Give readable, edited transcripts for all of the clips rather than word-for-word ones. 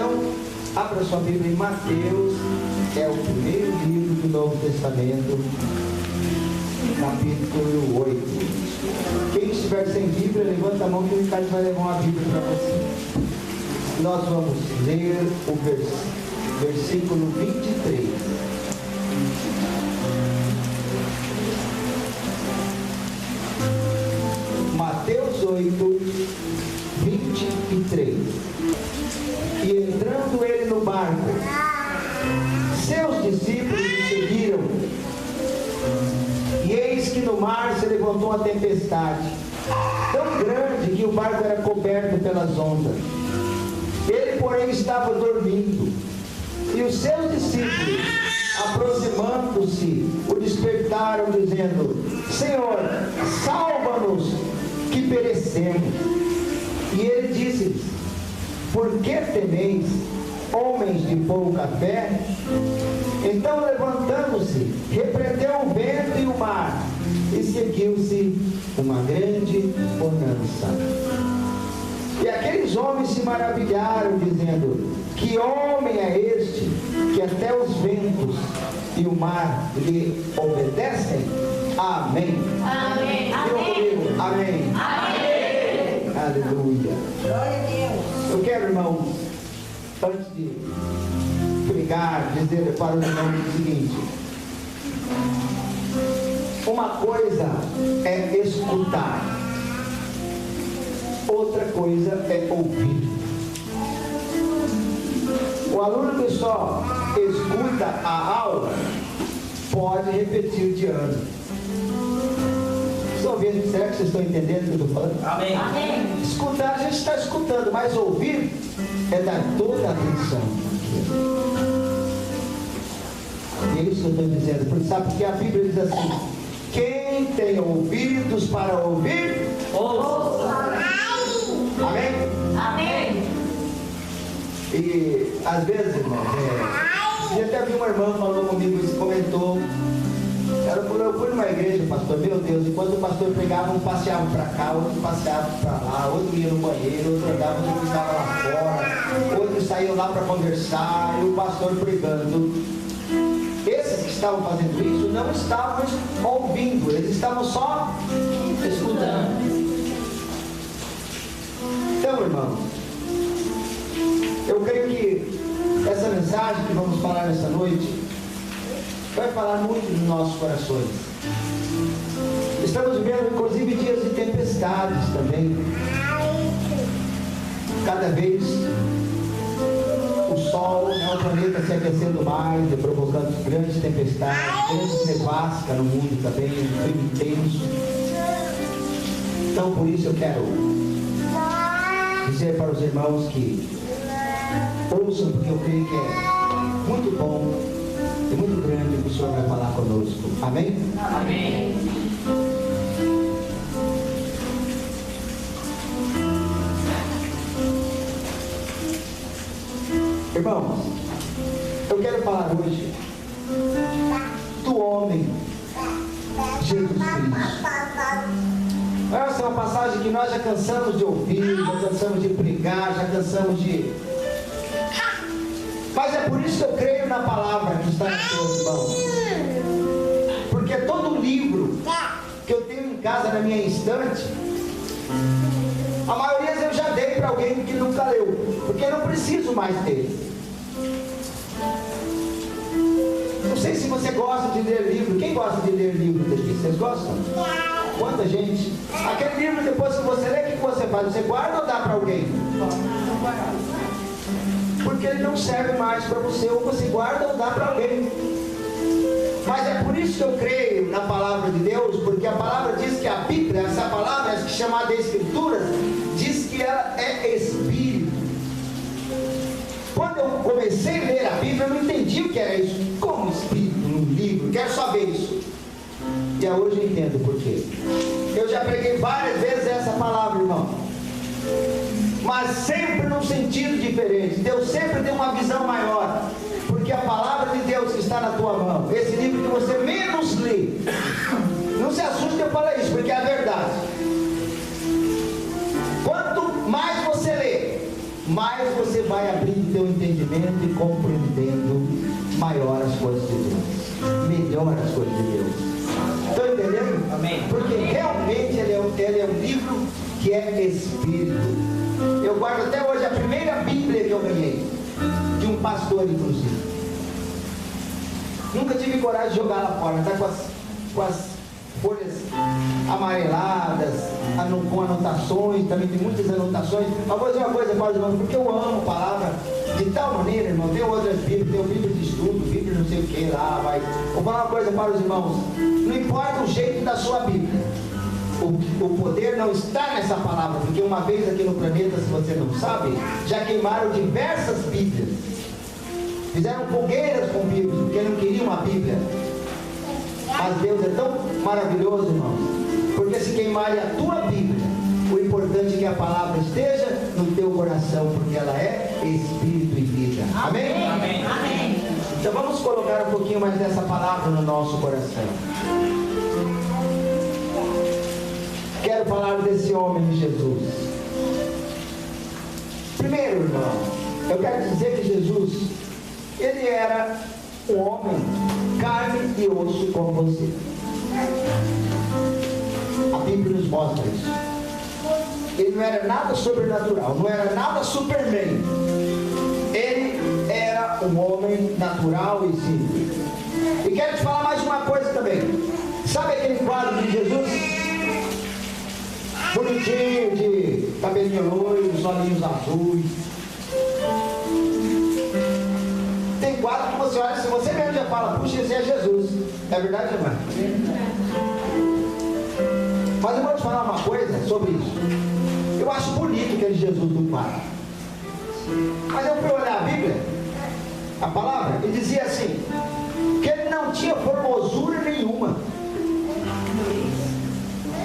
Então, abra sua Bíblia em Mateus, é o primeiro livro do Novo Testamento, capítulo 8. Quem estiver sem Bíblia, levanta a mão que o Ricardo vai levar uma Bíblia para você. Nós vamos ler o versículo 23. Mateus 8, 23. E entrando ele no barco, seus discípulos o seguiram. E eis que no mar se levantou uma tempestade, tão grande que o barco era coberto pelas ondas. Ele, porém, estava dormindo. E os seus discípulos, aproximando-se, o despertaram, dizendo: Senhor, salva-nos, que perecemos. E ele disse-lhes: Por que temeis, homens de pouca fé? Então, levantando-se, repreendeu o vento e o mar, e seguiu-se uma grande bonança. E aqueles homens se maravilharam, dizendo: Que homem é este, que até os ventos e o mar lhe obedecem? Amém. Amém. Amém. Amém. Amém. Aleluia. Glória a Deus. Eu quero, irmãos, antes de pregar, dizer para os irmãos o seguinte: uma coisa é escutar, outra coisa é ouvir. O aluno que só escuta a aula pode repetir de ano. Estão vendo? Será que vocês estão entendendo o que eu estou falando? Amém. Amém. Escutar, a gente está escutando, mas ouvir é dar toda a atenção. E é isso que eu estou dizendo. Porque sabe porque a Bíblia diz assim: quem tem ouvidos para ouvir, ouça. Amém? Amém. E às vezes, irmãos, eu até vi uma irmã falou comigo, comentou. Ela falou: eu fui numa igreja, pastor, meu Deus, enquanto o pastor pregava, um passeava para cá, outro passeava para lá, outro ia no banheiro, outro andava, outro ficava lá fora, outros saíam lá para conversar, e o pastor pregando. Esses que estavam fazendo isso não estavam ouvindo, eles estavam só escutando. Então, irmãos, eu creio que essa mensagem que vamos falar nessa noite vai falar muito nos nossos corações. Estamos vivendo inclusive dias de tempestades também. Cada vez o sol é um planeta se aquecendo mais e provocando grandes tempestades, grandes nevascas no mundo também, um frio intenso. Então por isso eu quero dizer para os irmãos que ouçam, porque eu creio que é muito bom e muito grande o que o Senhor vai falar conosco. Amém? Amém. Irmãos, eu quero falar hoje do homem Jesus Cristo. Essa é uma passagem que nós já cansamos de ouvir, já cansamos de pregar, já cansamos de... Mas é por isso que eu creio na palavra que está em suas mãos. Porque todo livro que eu tenho em casa, na minha estante, a maioria eu já dei para alguém que nunca leu, porque eu não preciso mais dele. Não sei se você gosta de ler livro. Quem gosta de ler livro daqui? Vocês gostam? Quanta gente? Aquele livro, depois que você lê, o que você faz? Você guarda ou dá para alguém? Porque ele não serve mais para você, ou você guarda ou dá para alguém. Mas é por isso que eu creio na palavra de Deus, porque a palavra diz que a Bíblia, essa palavra, essa chamada Escritura, diz que ela é Espírito. Quando eu comecei a ler a Bíblia, eu não entendi o que era isso. Como Espírito num livro? Quero saber isso. E hoje eu entendo por quê. Eu já preguei várias vezes essa palavra, irmão, mas sempre num sentido diferente. Deus sempre tem uma visão maior, porque a palavra de Deus que está na tua mão, esse livro que você menos lê, não se assuste eu falar isso, porque é a verdade. Quanto mais você lê, mais você vai abrindo teu entendimento e compreendendo maior as coisas de Deus, melhor as coisas de Deus. Estão entendendo? Amém. Porque realmente ele é um livro que é espírito. Eu guardo até hoje a primeira Bíblia que eu ganhei, de um pastor inclusive. Nunca tive coragem de jogar lá fora, está com as folhas amareladas, com anotações, também tem muitas anotações. Mas vou dizer uma coisa para os irmãos, porque eu amo a palavra de tal maneira, irmão. Tem outras Bíblias, tem o Bíblia de estudo, Bíblia não sei o que lá, vai. Vou falar uma coisa para os irmãos: não importa o jeito da sua Bíblia, o poder não está nessa palavra, porque uma vez aqui no planeta, se você não sabe, já queimaram diversas Bíblias, fizeram fogueiras com Bíblias, porque não queriam a Bíblia. Mas Deus é tão maravilhoso, irmão, porque se queimarem a tua Bíblia, o importante é que a palavra esteja no teu coração, porque ela é espírito e vida. Amém? Amém. Amém. Então vamos colocar um pouquinho mais dessa palavra no nosso coração. Quero falar desse homem de Jesus. Primeiro, irmão, eu quero dizer que Jesus, ele era um homem, carne e osso como você. A Bíblia nos mostra isso. Ele não era nada sobrenatural, não era nada Superman. Ele era um homem natural e simples. E quero te falar mais uma coisa também. Sabe aquele quadro de Jesus? Bonitinho, de cabelinho loiro, os olhinhos azuis. Tem quadro que você olha, se você mesmo já fala, puxa, esse é Jesus. É verdade, irmã? Mas eu vou te falar uma coisa sobre isso. Eu acho bonito aquele Jesus do quadro. Mas eu fui olhar a Bíblia, a palavra, e dizia assim, que ele não tinha formosura nenhuma.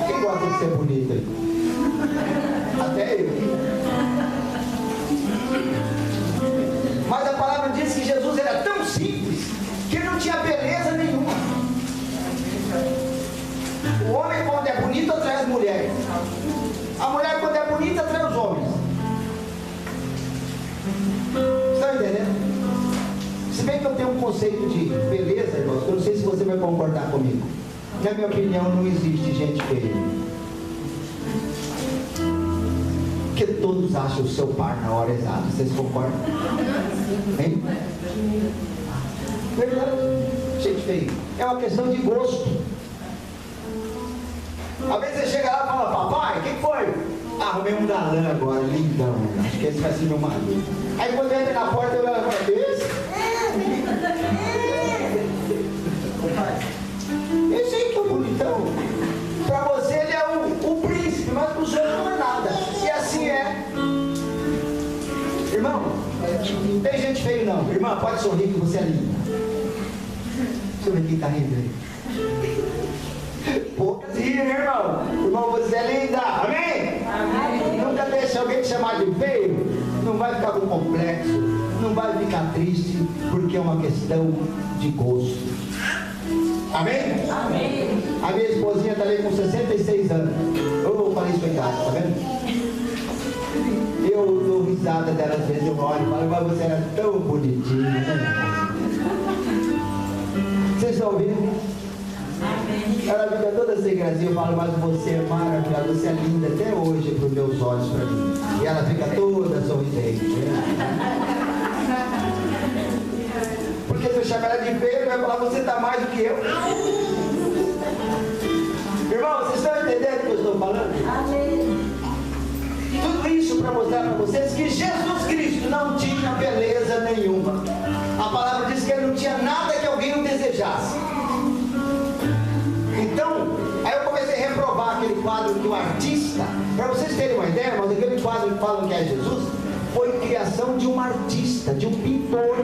Quem gosta de ser bonito aí? Até eu. Mas a palavra diz que Jesus era tão simples que ele não tinha beleza nenhuma. O homem, quando é bonito, atrai as mulheres. A mulher, quando é bonita, atrai os homens. Estão entendendo? Se bem que eu tenho um conceito de beleza, irmãos, eu não sei se você vai concordar comigo. Na minha opinião, não existe gente feia. Porque todos acham o seu par na hora exata. Vocês concordam? Hein? Verdade. Gente feia. É uma questão de gosto. Às vezes você chega lá e fala, papai, o que foi? Arrumei um galã agora, lindão. Acho que esse vai ser meu marido. Aí quando entra na porta, eu falo, esse aí que é o bonitão. Para você ele é o príncipe, mas para os outros não é nada. E assim é. Irmão, não tem gente feio não. Irmã, pode sorrir que você é linda. Deixa eu ver quem está rindo aí. Poucas riram, né, irmão? Irmão, você é linda. Amém? Amém? Nunca deixe alguém te chamar de feio. Não vai ficar com complexo. Não vai ficar triste, porque é uma questão de gosto. Amém? Amém. A minha esposinha está ali com 66 anos. Eu falei isso em casa, tá vendo? Eu dou risada dela às vezes, eu olho e falo, mas você era tão bonitinha, né? Vocês estão ouvindo? Ela fica toda sem gracinha, eu falo, mas você é maravilhosa, você é linda até hoje para os meus olhos, para mim. E ela fica toda sorridente. Porque se eu chamar ela de feia, ele vai falar, você está mais do que eu. Irmão, vocês estão entendendo o que eu estou falando? Amém. Tudo isso para mostrar para vocês que Jesus Cristo não tinha beleza nenhuma. A palavra diz que ele não tinha nada que alguém o desejasse. Então, aí eu comecei a reprovar aquele quadro que o artista, para vocês terem uma ideia, mas aquele quadro que falam que é Jesus, foi criação de um artista, de um pintor.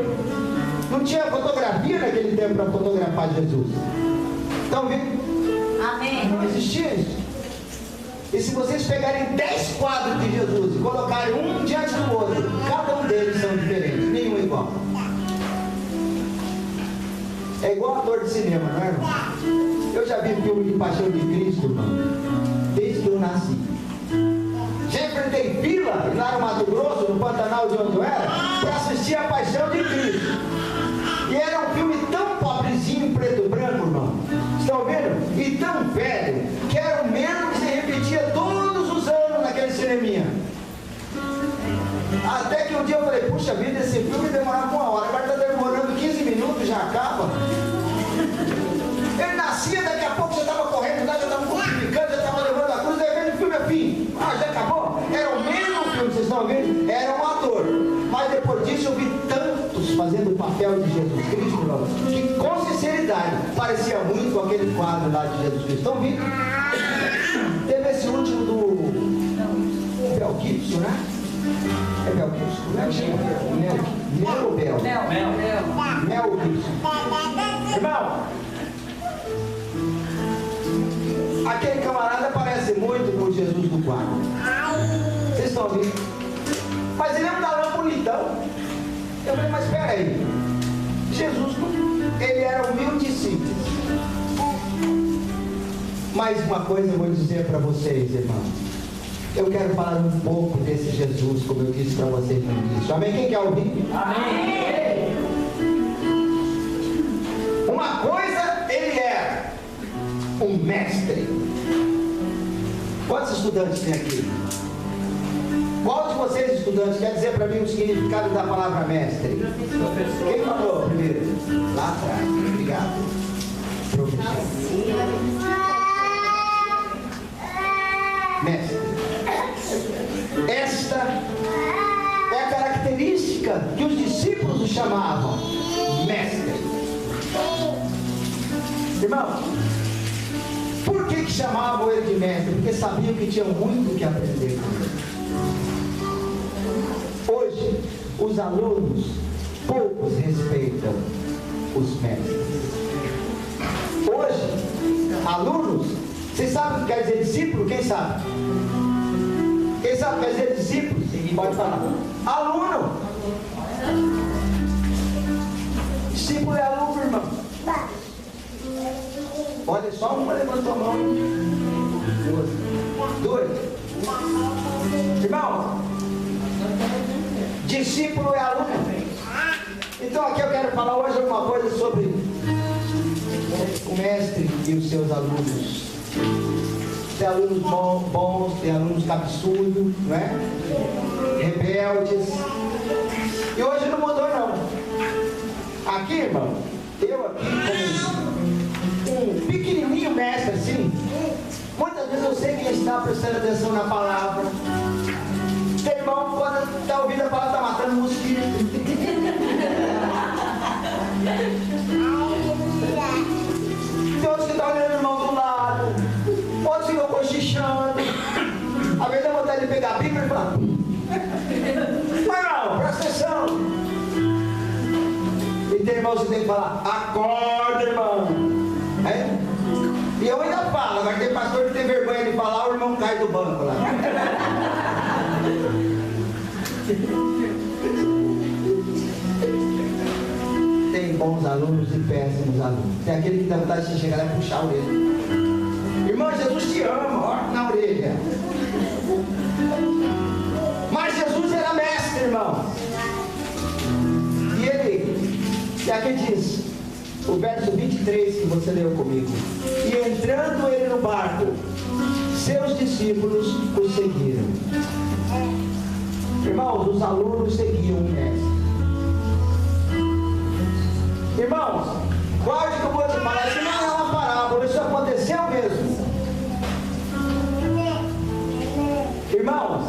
Não tinha fotografia naquele tempo para fotografar Jesus. Estão vendo? Amém. Não existia isso. E se vocês pegarem 10 quadros de Jesus e colocarem um diante do outro, cada um deles são diferentes, nenhum igual. É igual ator de cinema, não é, irmão? Eu já vi filme de Paixão de Cristo, irmão, desde que eu nasci. Já enfrentei fila lá no Mato Grosso, no Pantanal de onde eu era, para assistir a Paixão de Cristo. E era um filme tão pobrezinho, preto e branco, irmão. Estão vendo? E tão velho, que era o mesmo que se repetia todos os anos naquele cineminha. Até que um dia eu falei, puxa vida, esse filme demorava 1 hora, agora está demorando 15 minutos, já acaba. Ele nascia, daqui a pouco já estava correndo, já estava crucificando, já estava levando a cruz, daí vendo o filme a fim. Ah, já acabou? Era o mesmo filme, vocês estão vendo? Era um ator. Mas depois disso eu vi tantos fazendo o papel de Jesus Cristo, irmão, que com sinceridade parecia muito com aquele quadro lá de Jesus Cristo. Estão vendo? Teve esse último do Mel Gibson, né? É Mel Gibson, como é que chama? Mel Gibson. Irmão, aquele camarada parece muito com Jesus do quadro. Vocês estão vendo? Mas ele é um galã bonitão. Eu falei, mas espera aí. Jesus, ele era humilde e simples. Mas uma coisa eu vou dizer para vocês, irmãos. Eu quero falar um pouco desse Jesus, como eu disse para vocês no início. Amém? Quem quer ouvir? Amém! Uma coisa ele era um mestre. Quantos estudantes tem aqui? Qual de vocês, estudantes, quer dizer para mim o significado da palavra mestre? Quem falou primeiro? Lá atrás. Obrigado. Professor. Mestre. Esta é a característica que os discípulos o chamavam. Mestre. Irmão, por que chamavam ele de mestre? Porque sabiam que tinham muito que aprender com ele. Hoje, os alunos, poucos respeitam os mestres. Hoje, alunos, vocês sabem o que quer dizer discípulo? Quem sabe? Quem sabe o que quer dizer discípulo? Pode falar. Aluno. Discípulo é aluno, irmão. Olha, só uma levantou a mão. Dois. Irmão, discípulo é aluno. Então aqui eu quero falar hoje alguma coisa sobre o mestre e os seus alunos. Tem alunos bons, tem alunos cabeçudos, não é? Rebeldes. E hoje não mudou não. Aqui, irmão, eu aqui como um pequenininho mestre assim, muitas vezes eu sei quem está prestando atenção na palavra. Tem irmão, quando está ouvindo a palavra, está matando mosquito. Tem outros que estão olhando o irmão do lado, outros ficam cochichando. Às vezes dá vontade de pegar a Bíblia e falar: mas não, presta atenção. E tem irmãos que tem que falar: acorda, irmão. É? E eu ainda falo, agora tem pastor que tem vergonha de falar, o irmão cai do banco lá. Tem bons alunos e péssimos alunos. Tem aquele que dá vontade de chegar lá e puxar a orelha. Irmão, Jesus te ama, ó, na orelha. Mas Jesus era mestre, irmão. E aqui diz, o verso 23 que você leu comigo: e entrando ele no barco, seus discípulos o seguiram. Irmãos, os alunos seguiam o mestre. Irmãos, guarde que eu vou te falar, isso não é uma parábola, isso aconteceu mesmo. Irmãos,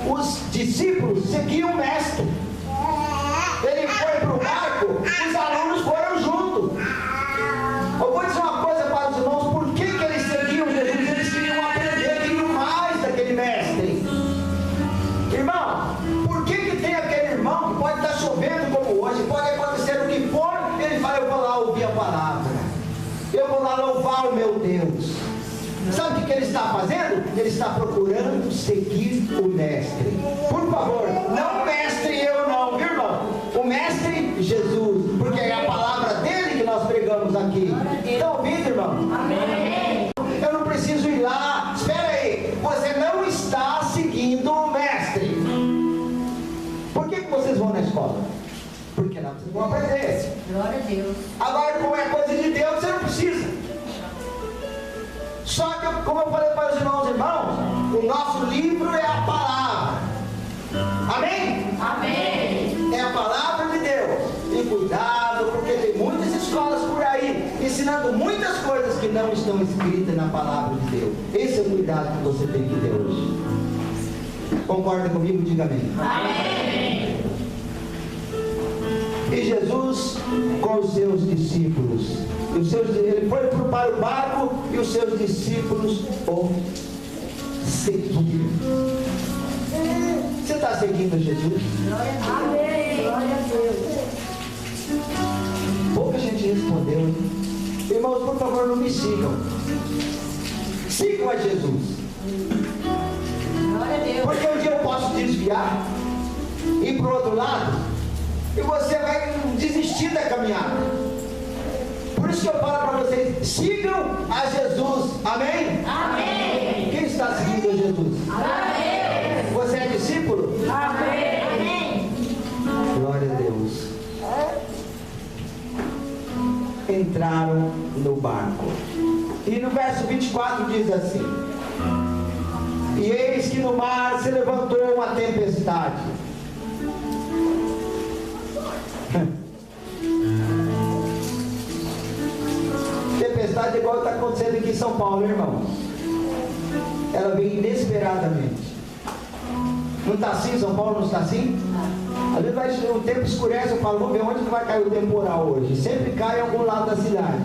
os discípulos seguiam o mestre. Ele foi para o barco, os alunos foram junto. Eu vou dizer uma coisa para os irmãos: por que eles seguiam Jesus? Eles queriam aprender, queriam mais daquele mestre. Irmão, por que tem aquele irmão que pode estar chovendo como hoje, pode acontecer o que for, ele fala: eu vou lá ouvir a palavra, eu vou lá louvar o meu Deus. Sabe o que ele está fazendo? Ele está procurando seguir o mestre. Por favor, não o mestre eu não, viu, irmão? O mestre Jesus, porque é a palavra dele que nós pregamos aqui. Estão ouvindo, irmão? Amém. Eu não preciso ir lá. Espera aí, você não está seguindo o mestre. vão aprender. Glória a Deus. Agora, como é coisa de Deus, você não precisa. Só que, como eu falei para os irmãos, o nosso livro é a palavra. Amém? Amém. É a palavra de Deus. E cuidado, porque tem muitas escolas por aí ensinando muitas coisas que não estão escritas na palavra de Deus. Esse é o cuidado que você tem que ter hoje. Concorda comigo? Diga amém. Amém. E Jesus com os seus discípulos. Ele foi para o barco e os seus discípulos o seguiram. Você está seguindo Jesus? Glória a Deus. Amém. Glória a Deus. Pouca gente respondeu, hein? Irmãos, por favor, não me sigam. Sigam a Jesus. Glória a Deus. Porque um dia eu posso desviar, ir para o outro lado, e você vai desistir da caminhada. Por isso que eu falo para vocês, sigam a Jesus. Amém? Amém. Quem está seguindo a Jesus? Amém. Você é discípulo? Amém. Amém. Glória a Deus. Entraram no barco. E no verso 24 diz assim: e eis que no mar se levantou uma tempestade. Tempestade igual está acontecendo aqui em São Paulo, irmão. Ela vem inesperadamente. Não está assim? São Paulo não está assim? Às vezes o tempo escurece, eu falo, vamos ver onde que vai cair o temporal hoje. Sempre cai em algum lado da cidade.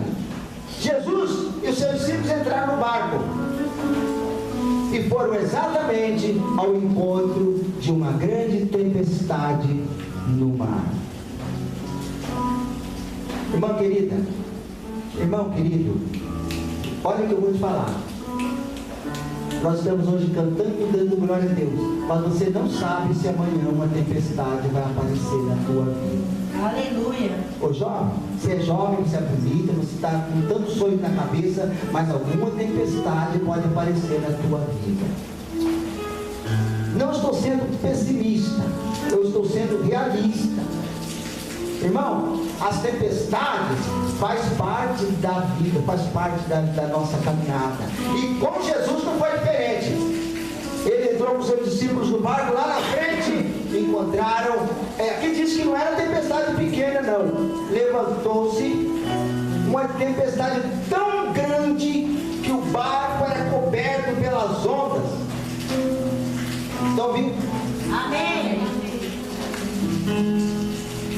Jesus e os seus discípulos entraram no barco e foram exatamente ao encontro de uma grande tempestade no mar. Irmã querida, irmão querido, olha o que eu vou te falar. Nós estamos hoje cantando e dando glória a Deus, mas você não sabe se amanhã uma tempestade vai aparecer na tua vida. Aleluia. Ô jovem, você é jovem, você é bonita, você está com tantos sonhos na cabeça, mas alguma tempestade pode aparecer na tua vida. Não estou sendo pessimista, eu estou sendo realista. Irmão, as tempestades faz parte da vida, faz parte da nossa caminhada. E com Jesus não foi diferente. Ele entrou com seus discípulos no barco, lá na frente encontraram, aqui diz que não era tempestade pequena não, levantou-se uma tempestade tão grande que o barco era coberto pelas ondas. Estão ouvindo? Amém.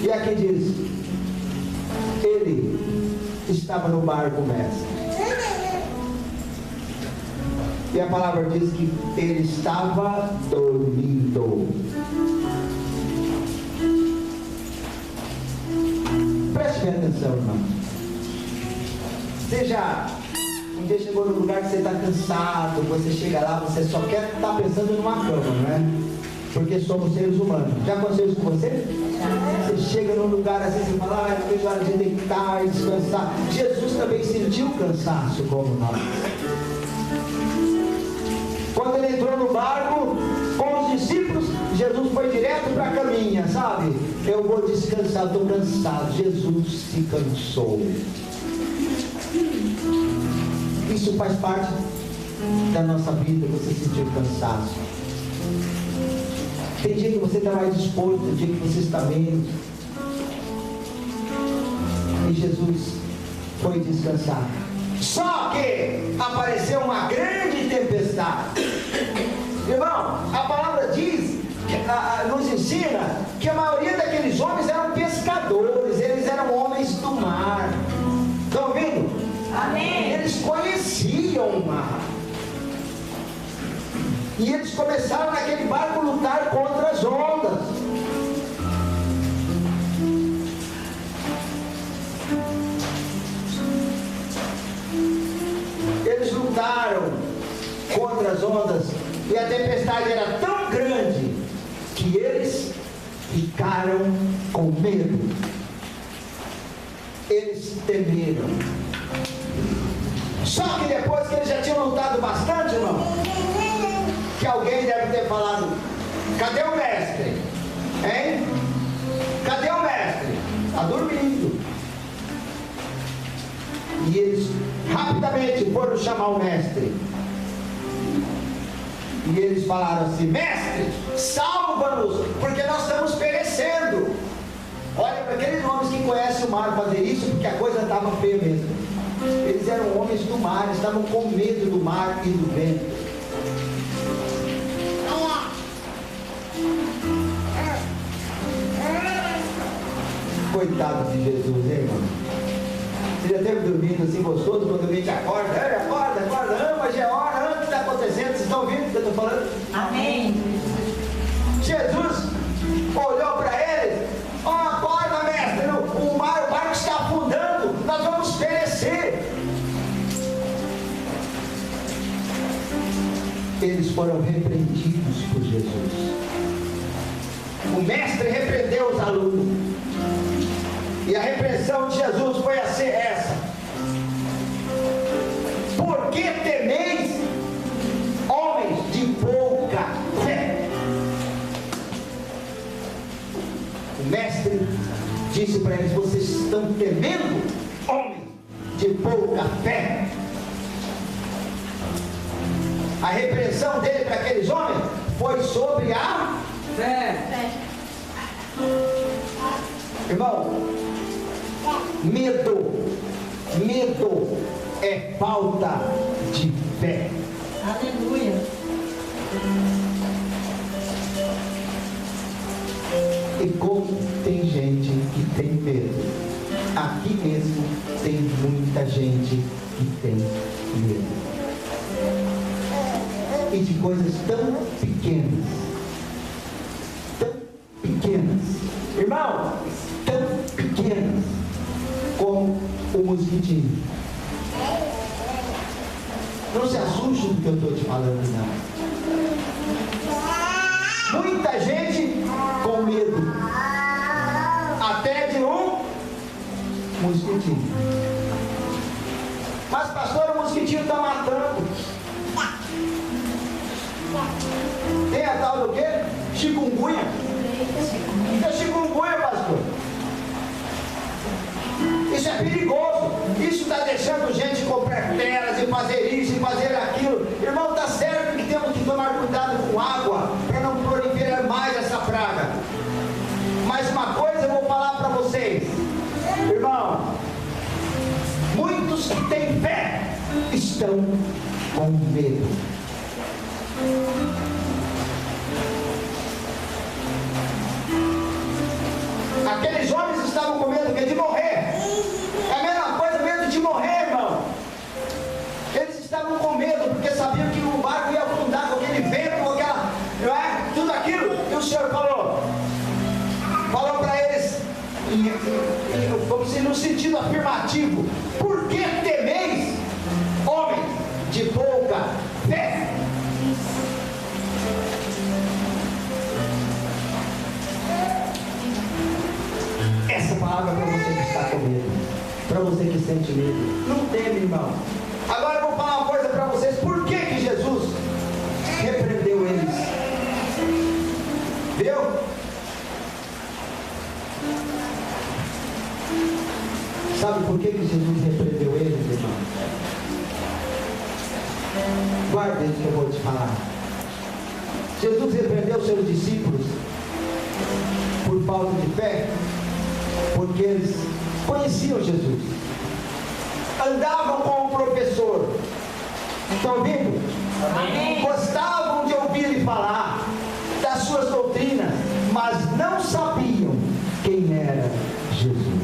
E aqui diz, ele estava no barco, mestre. E a palavra diz que ele estava dormindo. Preste bem atenção, irmão. Você já um dia chegou num lugar que você está cansado, você chega lá, você só quer estar pensando numa cama, não é? Porque somos seres humanos. Já aconteceu isso com você? Você chega num lugar assim, você fala, eu vejo a hora de deitar e descansar. Jesus também sentiu cansaço como nós. Quando ele entrou no barco com os discípulos, Jesus foi direto para a caminha, sabe? Eu vou descansar, estou cansado. Jesus se cansou. Isso faz parte da nossa vida, você sentir cansaço. Tem dia que você está mais disposto, tem dia que você está menos. E Jesus foi descansar. Só que apareceu uma grande tempestade. Irmão, a palavra diz, nos ensina, que a maioria daqueles homens eram pescadores, eles eram homens do mar. Estão ouvindo? Amém. Eles conheciam o mar. E eles começaram naquele barco a lutar contra as ondas. Eles lutaram contra as ondas e a tempestade era tão grande que eles ficaram com medo. Eles temeram. Só que depois que eles já tinham lutado bastante, irmão, que alguém deve ter falado, cadê o mestre? Hein? Cadê o mestre? Está dormindo. E eles rapidamente foram chamar o mestre. E eles falaram assim: mestre, salva-nos, porque nós estamos perecendo. Olha para aqueles homens que conhecem o mar fazer isso, porque a coisa estava feia mesmo. Eles eram homens do mar, estavam com medo do mar e do vento. Coitado de Jesus, hein, irmão? Você já esteve dormindo assim gostoso quando a gente acorda? Acorda, mas é hora, o que está acontecendo? Vocês estão ouvindo o que eu estou falando? Amém. Jesus olhou para eles: ó, acorda, mestre, o barco está afundando, nós vamos perecer. Eles foram repreendidos por Jesus. O mestre repreendeu os alunos. E a repreensão de Jesus foi essa: por que temeis, homens de pouca fé? O mestre disse para eles: vocês estão temendo, homens de pouca fé? A repreensão dele para aqueles homens foi sobre a fé. Irmão, medo é falta de fé. Aleluia. E como tem gente que tem medo, aqui mesmo tem muita gente que tem medo. E de coisas tão pequenas. Irmão, tão pequenas como o mosquitinho. Não se assuste do que eu estou te falando, não. Muita gente com medo até de um mosquitinho. Mas pastor, o mosquitinho está matando. Tem a tal do quê? Chikungunya. É chikungunya, pastor. Isso é perigoso. Isso está deixando gente comprar terras e fazer isso e fazer aquilo. Irmão, está certo que temos que tomar cuidado com água para não proliferar mais essa praga. Mas uma coisa eu vou falar para vocês, irmão: muitos que têm fé estão com medo. Aqueles homens estavam com medo de morrer. É a mesma coisa, medo de morrer, irmão. Eles estavam com medo porque sabiam que o barco ia afundar com aquele vento, com aquela, tudo aquilo. E o Senhor falou para eles, como se no sentido afirmativo: por que temeis, homens de pouca fé? Essa palavra é para você que está com medo, para você que sente medo. Não teme, irmão. Agora eu vou falar uma coisa para vocês: por que Jesus repreendeu eles? Viu? Sabe por que Jesus repreendeu eles, irmão? Guarda isso que eu vou te falar. Jesus repreendeu seus discípulos por falta de fé, porque eles conheciam Jesus, andavam com o professor. Estão ouvindo? Amém. Gostavam de ouvir ele falar das suas doutrinas, mas não sabiam quem era Jesus.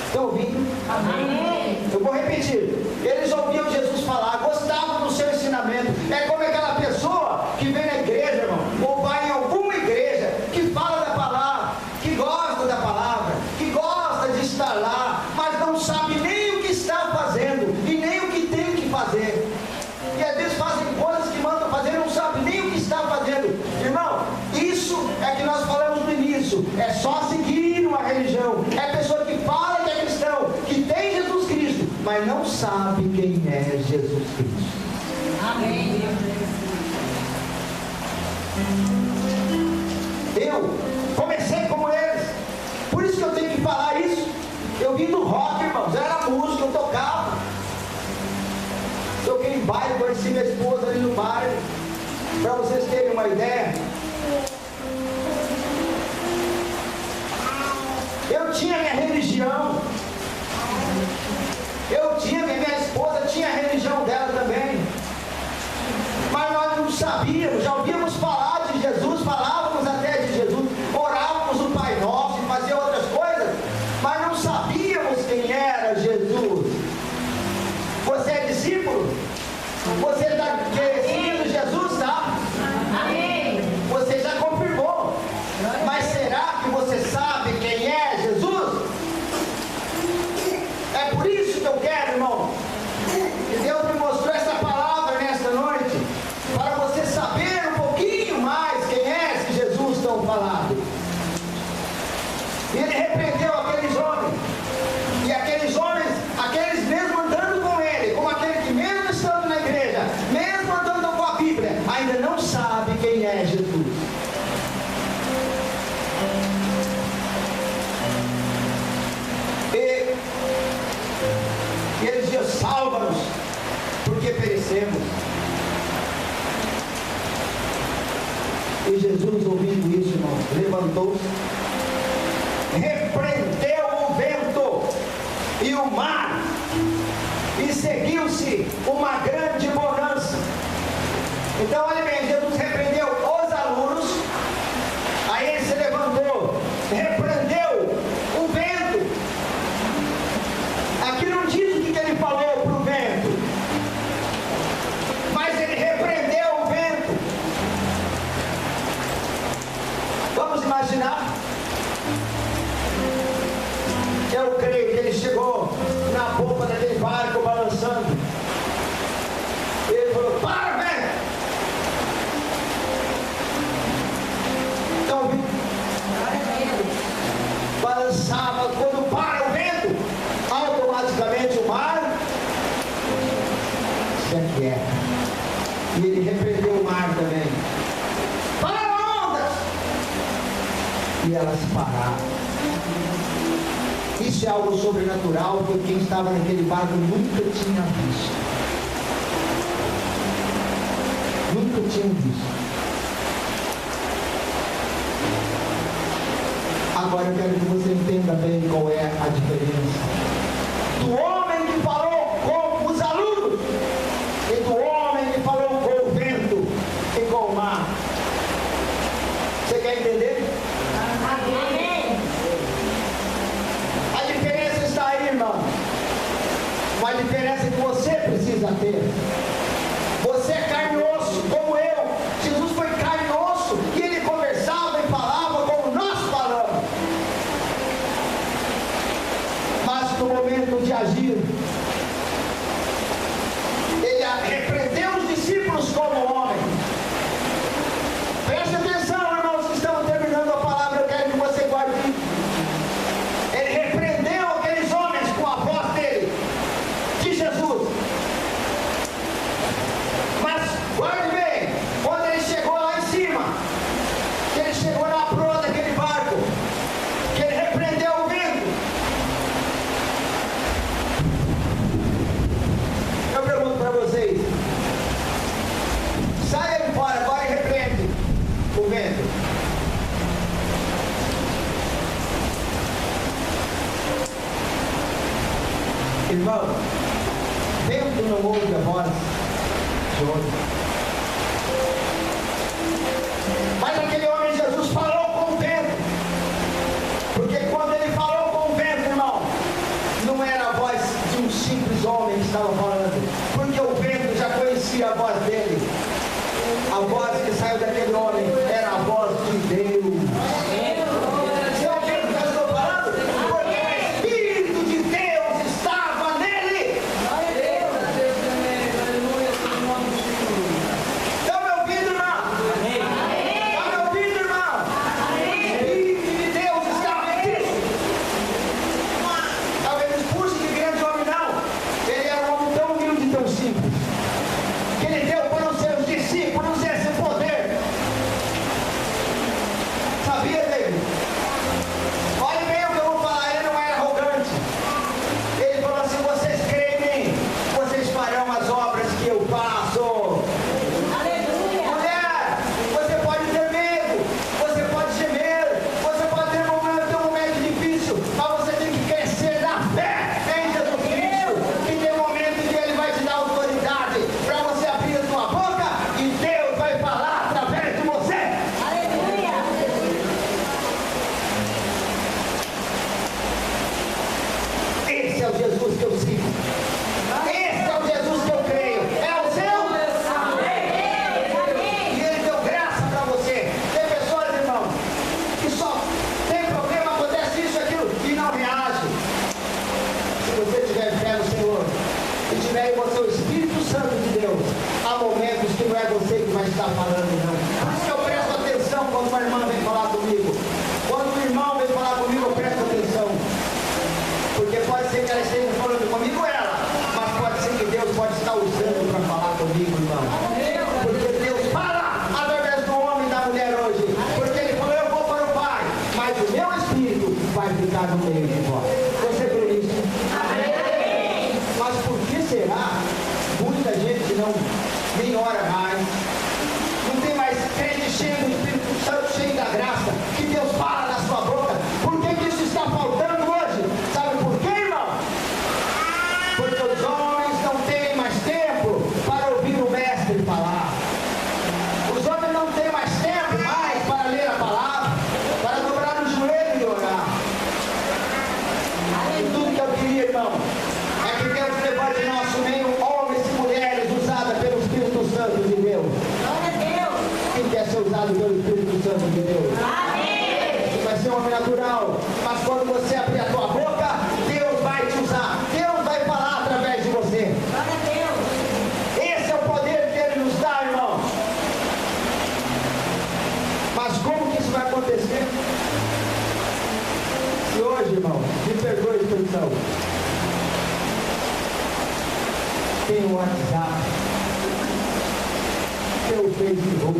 Estão ouvindo? Amém. Eu vou repetir. Eles ouviam Jesus falar, gostavam do seu ensinamento. É como aquela pessoa que vem na igreja, irmão, ou vai em alguma igreja, que fala da palavra, que gosta da palavra, que gosta de estar lá, mas não sabe nem o que está fazendo e nem o que tem que fazer. E às vezes fazem coisas que mandam fazer e não sabem nem o que está fazendo. Irmão, isso é que nós falamos no início. É só seguir uma religião. É pessoa que fala que é cristão, que tem Jesus Cristo, mas não sabe quem é Jesus Cristo. Amém. comecei como eles. Por isso que eu tenho que falar isso. Eu vim do rock, irmãos, eu era músico, eu tocava. Toquei em baile, conheci minha esposa ali no baile. Para vocês terem uma ideia, eu tinha minha religião. Minha esposa tinha a religião dela também. Mas nós não sabíamos, já ouvíamos falar de Jesus, falávamos até de Jesus, orávamos o Pai Nosso e fazia outras coisas, mas não sabíamos quem era Jesus. Você é discípulo? Você está seguindo Jesus, tá? Amém. Você já confirmou. Mas será que você sabe quem é Jesus? É por isso que eu quero, irmão, que Deus me mostrou essa palavra nesta noite, para você saber um pouquinho mais quem é esse Jesus tão falado. E ele repreendeu aqueles homens, e aqueles homens, aqueles mesmo andando com ele, como aquele que mesmo estando na igreja, mesmo andando com a Bíblia, ainda não sabe quem é Jesus. E ele dizia: salva-nos, porque perecemos. E Jesus, ouvindo isso, irmão, levantou-se, repreendeu o vento e o mar, e seguiu-se uma grande bonança. Então, olha bem, Jesus repreendeu os alunos, aí ele se levantou, repreendeu o vento. Aqui não diz o que ele falou para o vento, mas ele repreendeu o vento. Vamos imaginar. Eu creio que ele chegou na polpa daquele barco balançando. Ele falou: para, vento! Então, balançava. Quando para o vento, automaticamente o mar se aquieta. E ele repreendeu o mar também. Para, ondas! E elas pararam. Isso é algo sobrenatural, porque quem estava naquele barco nunca tinha visto. Nunca tinha visto. Agora eu quero que você entenda bem qual é a diferença do homem que falou com os alunos e do homem que falou com o vento e com o mar. Você quer entender? Amém. A diferença está aí, irmão. Uma diferença que você precisa ter. Você é carne e osso, como eu. Jesus foi carne e osso, e ele conversava e falava como nós falamos. Mas no momento de agir, ele repreendeu os discípulos como homem. Preste atenção, irmãos, que estamos terminando a palavra. Eu quero que você guarde. Ele repreendeu aqueles homens com a voz dele, de Jesus. Mas guarde bem, quando ele chegou lá em cima, que ele chegou na proa daquele barco, que ele repreendeu o vento. Eu pergunto para vocês: sai aí fora agora e repreende o vento. Irmão, vento não ouve a voz de homem. Mas aquele homem, Jesus, falou com o vento. Porque quando ele falou com o vento, irmão, não era a voz de um simples homem que estava falando. Porque o vento já conhecia a voz dele. A voz que saiu daquele homem era a voz de Deus. Você ouviu o que eu estou falando? Porque o Espírito de Deus estava nele. Estão me ouvindo, irmão? Estão me ouvindo, irmão? O Espírito de Deus estava em Cristo. Talvez expulso de grande homem, não. Ele era um homem tão humilde e tão simples, que ele deu para os seus discípulos esse poder. falando, não. Por isso que eu presto atenção quando uma irmã vem falar comigo. Quando um irmão vem falar comigo, eu presto atenção. Porque pode ser que ela esteja falando comigo, mas pode ser que Deus pode estar usando para falar comigo, irmão. Porque Deus fala através do homem e da mulher hoje. Porque Ele falou, eu vou para o Pai, mas o meu Espírito vai ficar no meio de vós. Você crê nisso? Mas por que será? Muita gente não nem ora mais. Não tem mais crente cheio do Espírito Santo, cheio da graça, que Deus fala na sua boca. Por que isso está faltando hoje? Sabe por quê, irmão? Porque os homens não têm mais tempo para ouvir o mestre falar. Os homens não têm mais tempo para ler a palavra, para dobrar o joelho e orar. E tudo que eu queria, irmão, é que Deus levante nosso meio homens e mulheres usadas pelo Espírito Santo de Deus. Quem quer ser usado pelo Espírito Santo de Deus? Você vai ser um homem natural, mas quando você abrir a tua boca, Deus vai te usar. Deus vai falar através de você. Esse é o poder que Ele nos dá, irmão. Mas como que isso vai acontecer? Se hoje, irmão, me perdoe a expressão, tem o WhatsApp, tem o Facebook,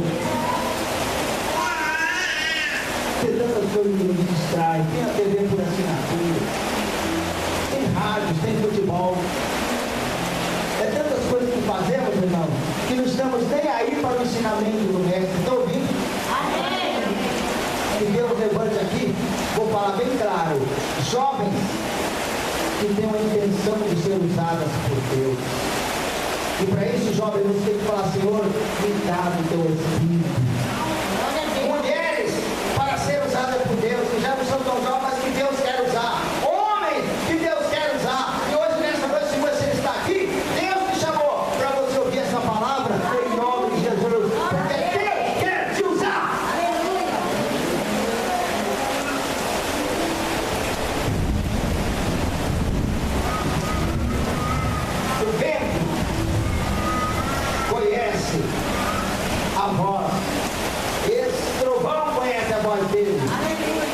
tem tantas coisas que nos distraem, tem a TV por assinatura, tem rádios, tem futebol, é tantas coisas que fazemos, irmão, que não estamos nem aí para o ensinamento do mestre. Estão ouvindo? Que Deus levante aqui, vou falar bem claro, jovens que têm a intenção de ser usadas por Deus. E para isso, jovens, você tem que falar, Senhor, me dá o teu Espírito. Mulheres, para ser usadas por Deus, que já não são tão jovens, mas que Deus quer usar. Homens, que Deus quer usar. E hoje, nessa noite, se você está aqui, Deus te chamou para você ouvir essa palavra, em nome de Jesus. Porque Deus quer te usar. O vento conhece a voz, esse trovão conhece a voz dele.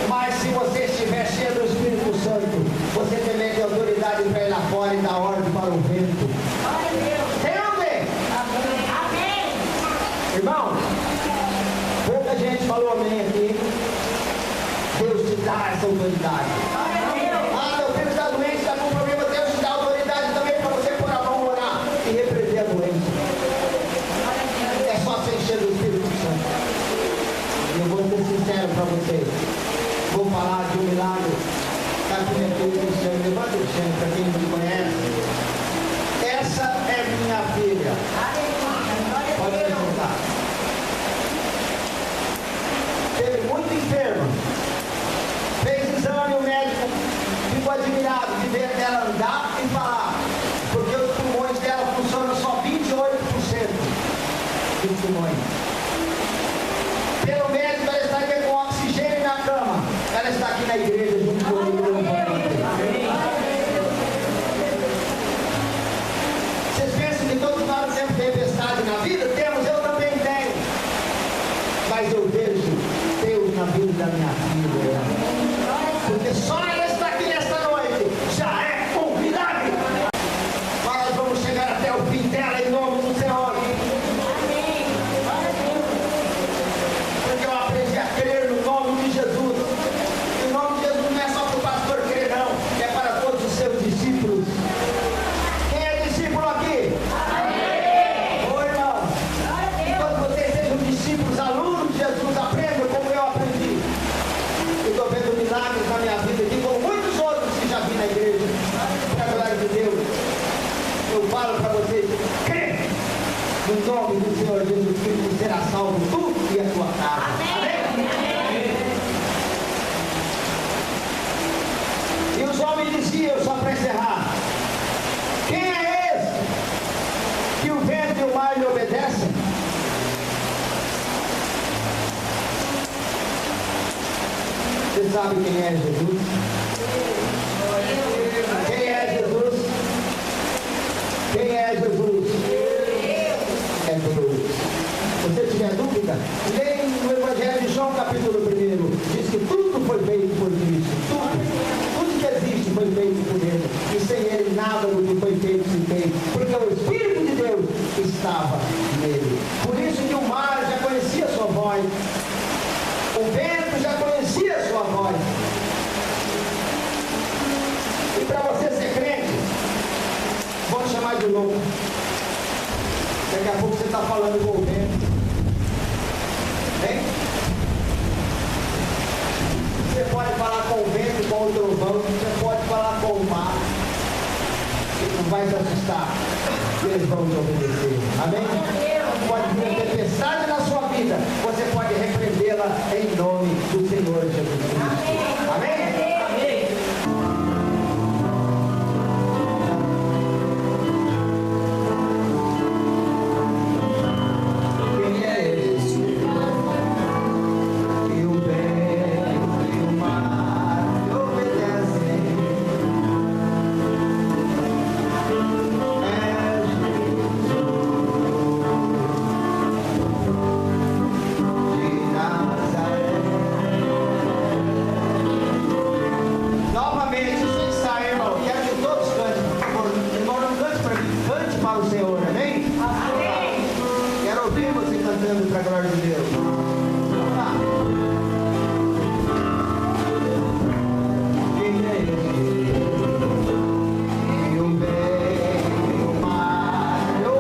Mas se você estiver cheio do Espírito Santo, você também tem autoridade para ir lá fora e dar ordem para o vento. Entende? Irmão, pouca gente falou amém aqui. Deus te dá essa autoridade. Meu filho está doente, está com problema, Deus te dá autoridade também para você pôr a mão, orar e repreender a doença. É só se encher do Espírito Santo. E eu vou ser sincero para vocês. Vou falar de um milagre. Está aqui minha filha Cristiane. Levanta o Cristiane para quem não me conhece. Essa é minha filha. Pode se sentar. Teve muito enferma. Fez exame, o médico ficou admirado de ver ela andar e falar. Porque os pulmões dela funcionam só 28% dos pulmões. Pelo médico, ela está aqui com oxigênio na cama. Ela está aqui na igreja junto comigo. Vocês pensam que todos nós temos tempestade na vida? Temos, eu também tenho. Mas eu vejo Deus na vida da minha filha. Porque só ela está aqui nesta noite já é um milagre. Mas nós vamos chegar até o fim dela em nome do Senhor. Porque eu aprendi a crer no nome de Jesus. E o nome de Jesus não é só para o pastor crer, não. É para todos os seus discípulos. Quem é discípulo aqui? Oi, irmão. Quando vocês sejam discípulos, alunos de Jesus, aprendam como eu aprendi. Eu estou vendo milagres na minha vida aqui, como muitos outros que já vi na igreja. Para a glória de Deus. Eu falo para vocês, crê no nome do Senhor Jesus Cristo, será salvo tu e a tua casa. Amém? E os homens diziam, só para encerrar, quem é esse que o vento e o mar lhe obedecem? Você sabe quem é Jesus? Quem é Jesus? Quem é Jesus? É Deus. Se você estiver vida. Leia no Evangelho de João, capítulo 1, diz que tudo foi feito por Cristo. Tudo que existe foi feito por Ele. E sem Ele nada do que foi feito se fez. Porque o Espírito de Deus estava nele. Por isso que o mar já conhecia a sua voz. O vento já conhecia a sua voz. E para você ser crente, vamos chamar de louco. Daqui a pouco você está falando com o vento. Hein? Você pode falar com o vento, com o trovão, você pode falar com o mar. Não vai se assustar. Eles vão te obedecer. Amém? Pode vir a tempestade na sua vida. Você pode repreendê-la em nome do Senhor Jesus Cristo. Amém? Para a glória de Deus. Quem é esse? E o bem e o mal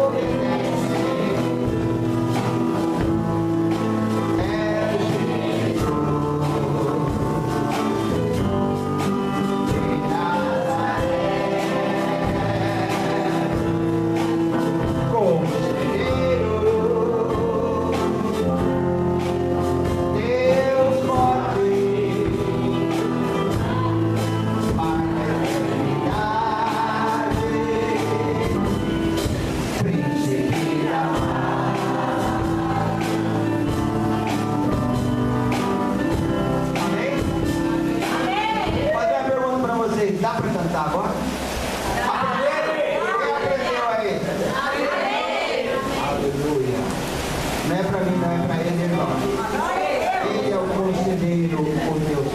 obedecem. É Jesus de Nazaré. Conselheiro, dá para cantar agora? Quem aprendeu aí? Aleluia. Não é para mim, não é para ele, irmão. Ele é o conselheiro, o Deus.